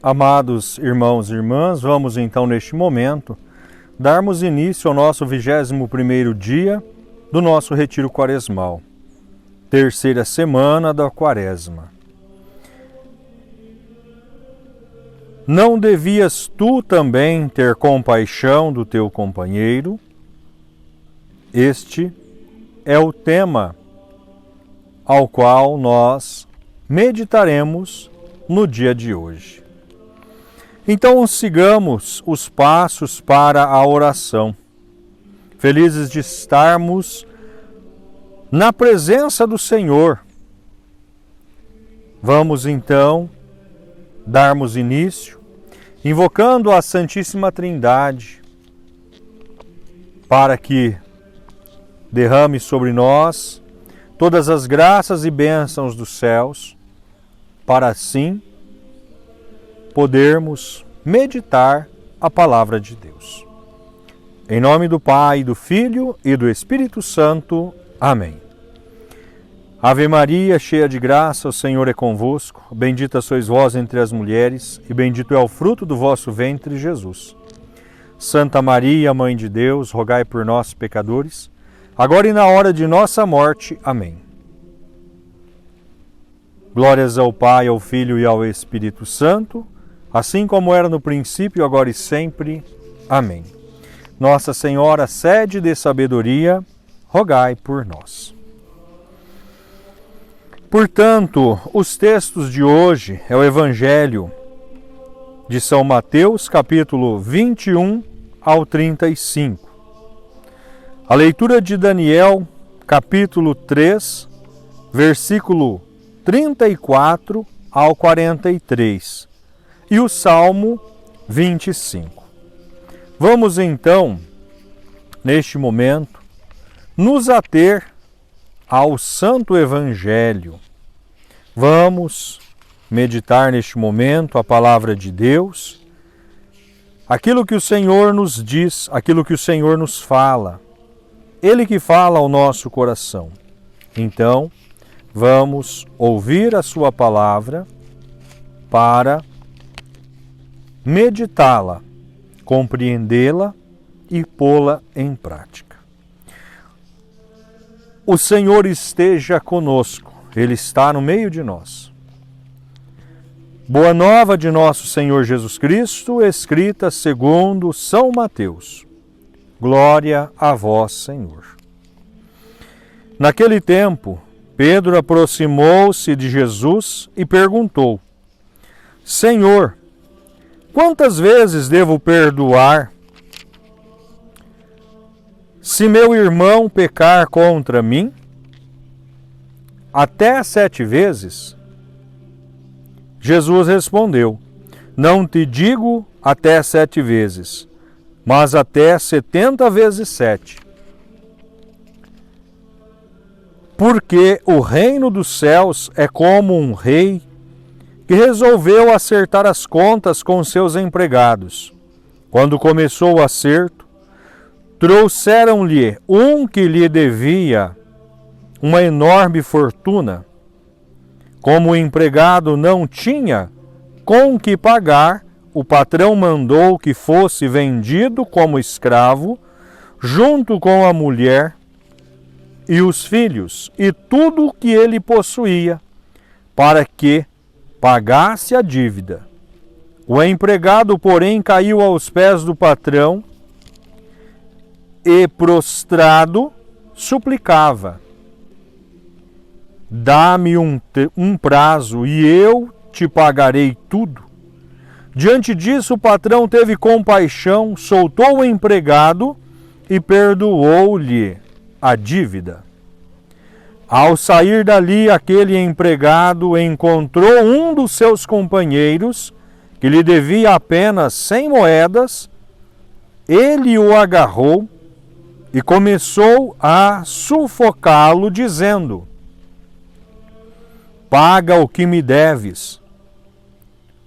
Amados irmãos e irmãs, vamos então neste momento darmos início ao nosso 21º dia do nosso retiro quaresmal, terceira semana da Quaresma. Não devias tu também ter compaixão do teu companheiro? Este é o tema ao qual nós meditaremos no dia de hoje. Então sigamos os passos para a oração, felizes de estarmos na presença do Senhor. Vamos então darmos início, invocando a Santíssima Trindade, para que derrame sobre nós todas as graças e bênçãos dos céus, para assim podermos meditar a palavra de Deus. Em nome do Pai, do Filho e do Espírito Santo. Amém. Ave Maria, cheia de graça, o Senhor é convosco. Bendita sois vós entre as mulheres, e bendito é o fruto do vosso ventre, Jesus. Santa Maria, Mãe de Deus, rogai por nós, pecadores, agora e na hora de nossa morte. Amém. Glórias ao Pai, ao Filho e ao Espírito Santo, assim como era no princípio, agora e sempre. Amém. Nossa Senhora, sede de sabedoria, rogai por nós. Portanto, os textos de hoje é o Evangelho de São Mateus, capítulo 21 ao 35. A leitura de Daniel, capítulo 3, versículo 34 ao 43. E o Salmo 25. Vamos então, neste momento, nos ater ao Santo Evangelho. Vamos meditar neste momento a palavra de Deus, aquilo que o Senhor nos diz, aquilo que o Senhor nos fala, Ele que fala ao nosso coração. Então, vamos ouvir a sua palavra para meditá-la, compreendê-la e pô-la em prática. O Senhor esteja conosco, Ele está no meio de nós. Boa nova de nosso Senhor Jesus Cristo, escrita segundo São Mateus. Glória a vós, Senhor. Naquele tempo, Pedro aproximou-se de Jesus e perguntou: Senhor, quantas vezes devo perdoar se meu irmão pecar contra mim? Até 7 vezes? Jesus respondeu: Não te digo até 7 vezes, mas até 70 vezes 7. Porque o reino dos céus é como um rei que resolveu acertar as contas com seus empregados. Quando começou o acerto, trouxeram-lhe um que lhe devia uma enorme fortuna. Como o empregado não tinha com que pagar, o patrão mandou que fosse vendido como escravo, junto com a mulher e os filhos, e tudo o que ele possuía, para que pagasse a dívida. O empregado, porém, caiu aos pés do patrão e, prostrado, suplicava: Dá-me um prazo e eu te pagarei tudo. Diante disso, o patrão teve compaixão, soltou o empregado e perdoou-lhe a dívida. Ao sair dali, aquele empregado encontrou um dos seus companheiros, que lhe devia apenas 100 moedas. Ele o agarrou e começou a sufocá-lo, dizendo: Paga o que me deves.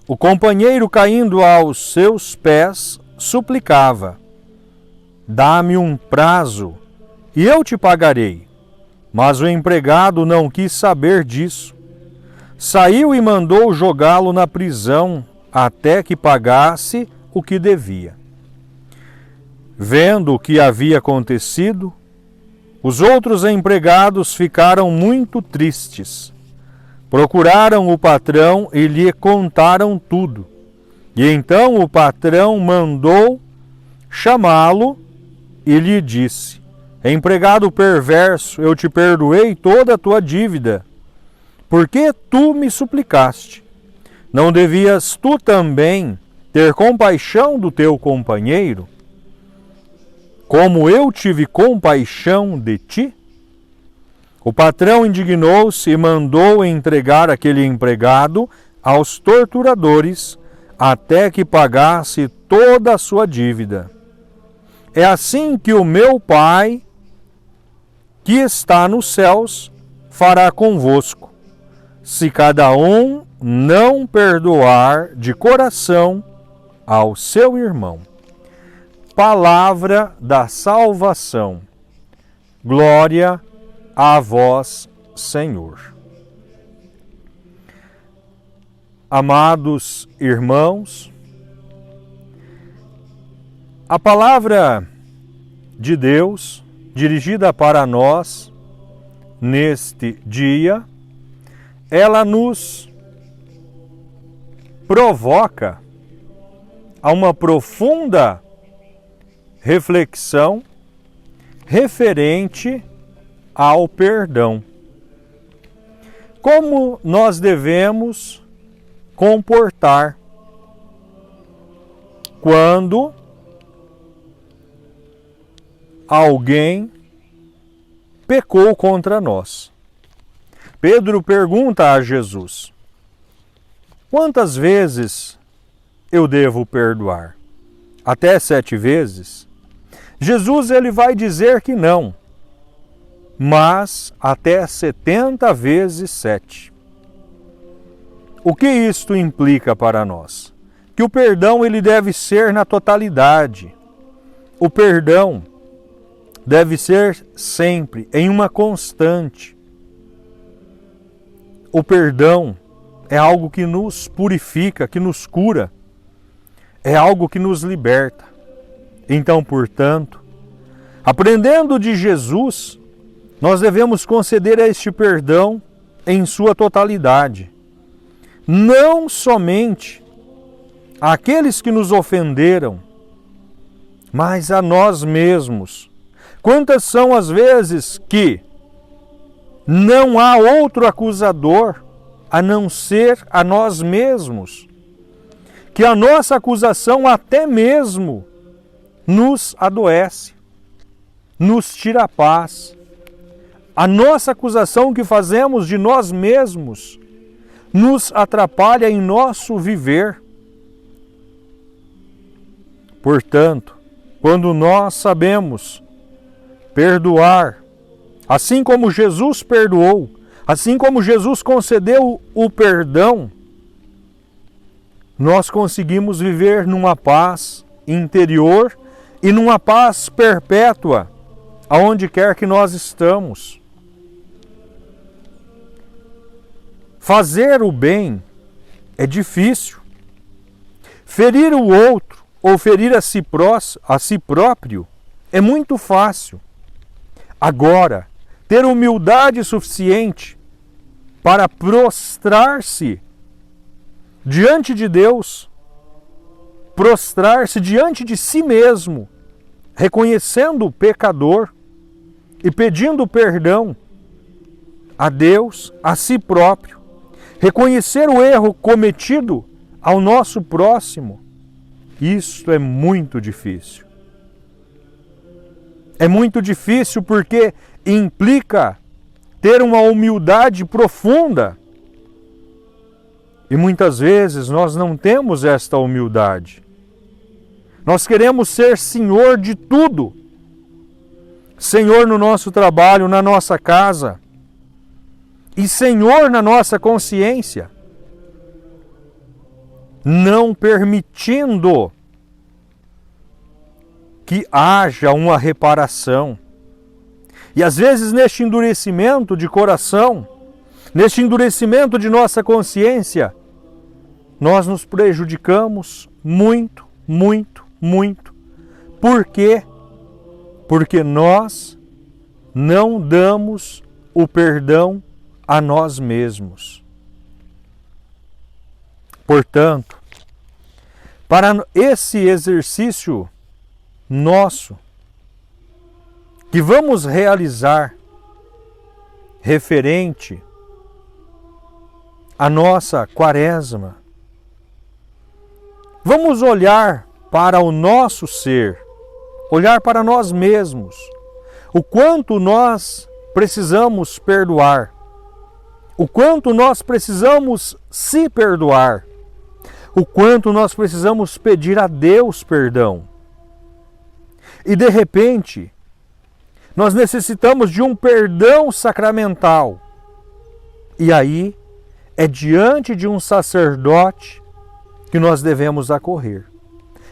O companheiro, caindo aos seus pés, suplicava: Dá-me um prazo e eu te pagarei. Mas o empregado não quis saber disso. Saiu e mandou jogá-lo na prisão até que pagasse o que devia. Vendo o que havia acontecido, os outros empregados ficaram muito tristes. Procuraram o patrão e lhe contaram tudo. E então o patrão mandou chamá-lo e lhe disse: empregado perverso, eu te perdoei toda a tua dívida, porque tu me suplicaste. Não devias tu também ter compaixão do teu companheiro, como eu tive compaixão de ti? O patrão indignou-se e mandou entregar aquele empregado aos torturadores até que pagasse toda a sua dívida. É assim que o meu Pai, que está nos céus, fará convosco, se cada um não perdoar de coração ao seu irmão. Palavra da salvação. Glória a vós, Senhor. Amados irmãos, a palavra de Deus dirigida para nós neste dia, ela nos provoca a uma profunda reflexão referente ao perdão. Como nós devemos comportar quando alguém pecou contra nós? Pedro pergunta a Jesus: quantas vezes eu devo perdoar? Até 7 vezes? Jesus ele vai dizer que não, mas até 70 vezes 7. O que isto implica para nós? Que o perdão ele deve ser na totalidade. O perdão deve ser sempre, em uma constante. O perdão é algo que nos purifica, que nos cura. É algo que nos liberta. Então, portanto, aprendendo de Jesus, nós devemos conceder este perdão em sua totalidade. Não somente àqueles que nos ofenderam, mas a nós mesmos. Quantas são as vezes que não há outro acusador a não ser a nós mesmos? Que a nossa acusação até mesmo nos adoece, nos tira a paz. A nossa acusação que fazemos de nós mesmos nos atrapalha em nosso viver. Portanto, quando nós sabemos perdoar, assim como Jesus perdoou, assim como Jesus concedeu o perdão, nós conseguimos viver numa paz interior e numa paz perpétua, aonde quer que nós estamos. Fazer o bem é difícil. Ferir o outro ou ferir a si próprio é muito fácil. Agora, ter humildade suficiente para prostrar-se diante de Deus, prostrar-se diante de si mesmo, reconhecendo o pecador e pedindo perdão a Deus, a si próprio, reconhecer o erro cometido ao nosso próximo, isso é muito difícil. É muito difícil porque implica ter uma humildade profunda. E muitas vezes nós não temos esta humildade. Nós queremos ser senhor de tudo. Senhor no nosso trabalho, na nossa casa. E senhor na nossa consciência. Não permitindo que haja uma reparação. E às vezes neste endurecimento de coração, neste endurecimento de nossa consciência, nós nos prejudicamos muito, muito, muito. Por quê? Porque nós não damos o perdão a nós mesmos. Portanto, para esse exercício nosso, que vamos realizar referente à nossa quaresma, vamos olhar para o nosso ser, olhar para nós mesmos, o quanto nós precisamos perdoar, o quanto nós precisamos se perdoar, o quanto nós precisamos pedir a Deus perdão. E de repente, nós necessitamos de um perdão sacramental. E aí, é diante de um sacerdote que nós devemos acorrer.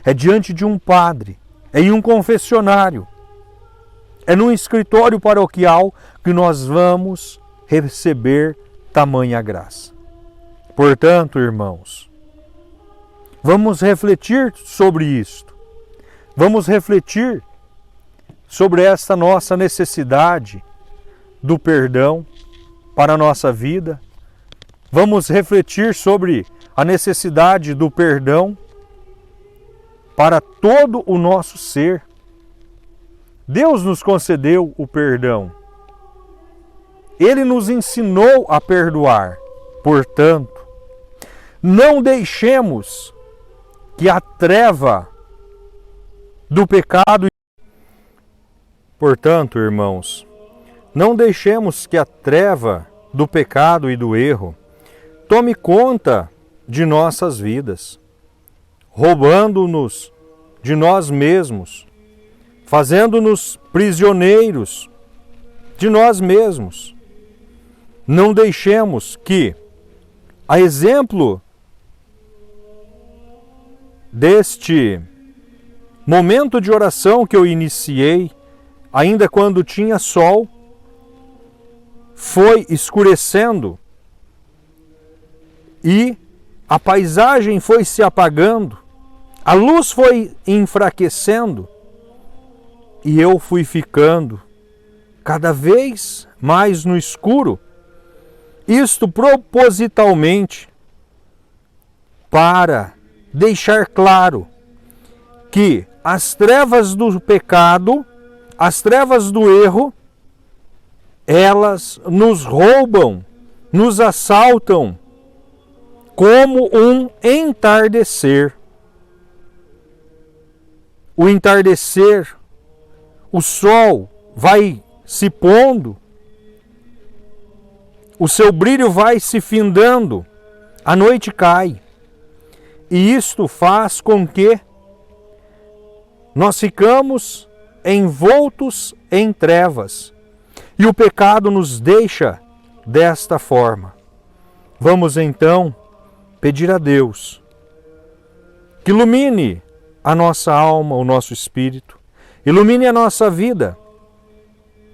É diante de um padre, é em um confessionário, é num escritório paroquial que nós vamos receber tamanha graça. Portanto, irmãos, vamos refletir sobre isto. Vamos refletir sobre esta nossa necessidade do perdão para a nossa vida. Vamos refletir sobre a necessidade do perdão para todo o nosso ser. Deus nos concedeu o perdão. Ele nos ensinou a perdoar. Portanto, não deixemos que a treva do pecado... Portanto, irmãos, não deixemos que a treva do pecado e do erro tome conta de nossas vidas, roubando-nos de nós mesmos, fazendo-nos prisioneiros de nós mesmos. Não deixemos que, a exemplo deste momento de oração que eu iniciei, ainda quando tinha sol, foi escurecendo e a paisagem foi se apagando, a luz foi enfraquecendo e eu fui ficando cada vez mais no escuro. Isto propositalmente para deixar claro que as trevas do pecado, as trevas do erro, elas nos roubam, nos assaltam como um entardecer. O entardecer, o sol vai se pondo, o seu brilho vai se findando, a noite cai. E isto faz com que nós ficamos envoltos em trevas. E o pecado nos deixa desta forma. Vamos então pedir a Deus que ilumine a nossa alma, o nosso espírito, ilumine a nossa vida,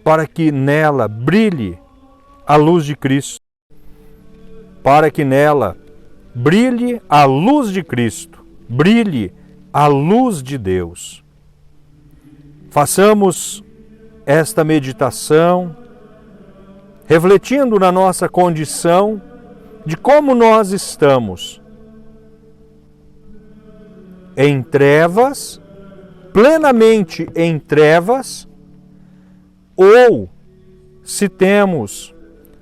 para que nela brilhe a luz de Cristo, para que nela brilhe a luz de Cristo, brilhe a luz de Deus. Façamos esta meditação, refletindo na nossa condição de como nós estamos em trevas, plenamente em trevas, ou se temos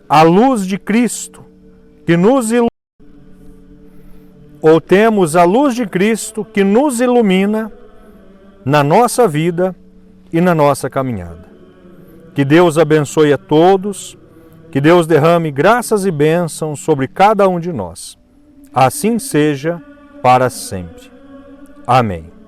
a luz de Cristo que nos ilumina, ou temos a luz de Cristo que nos ilumina na nossa vida e na nossa caminhada. Que Deus abençoe a todos, que Deus derrame graças e bênçãos sobre cada um de nós. Assim seja para sempre. Amém.